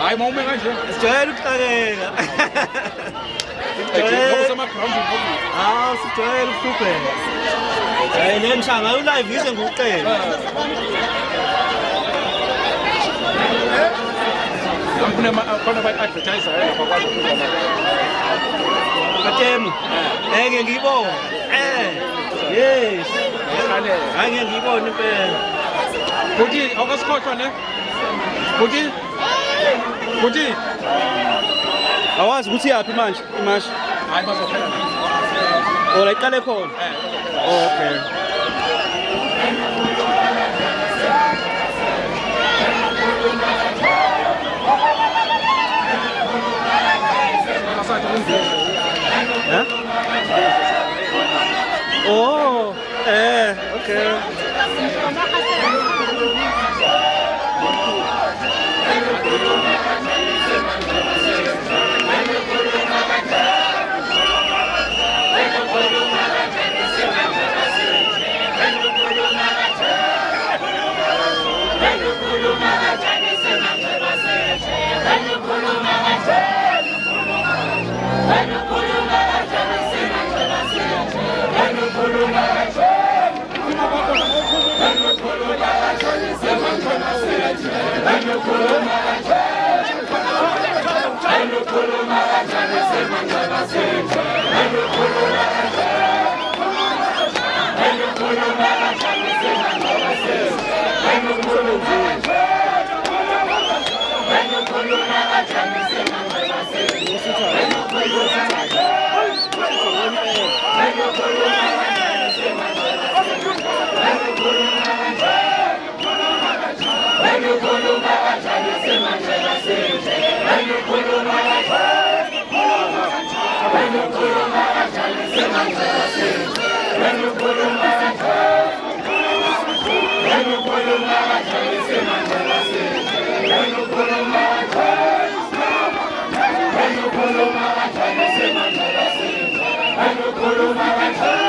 hayi mawume kanje sijwayele ukuhlangeka ngokusemagrawundini sijwayele ukuhlupheka le mshanga ulive yize nguqela khona ba-advertise bakwazi ukuba Atemu ngeke ngiyibone yes hayi ngeke ngiyibone impela Buti awukasikhohlwa ne Buti awazi ukuthi yaphi manje imashi hayi bazophela la iqale khona okay Oh, okay. Hello,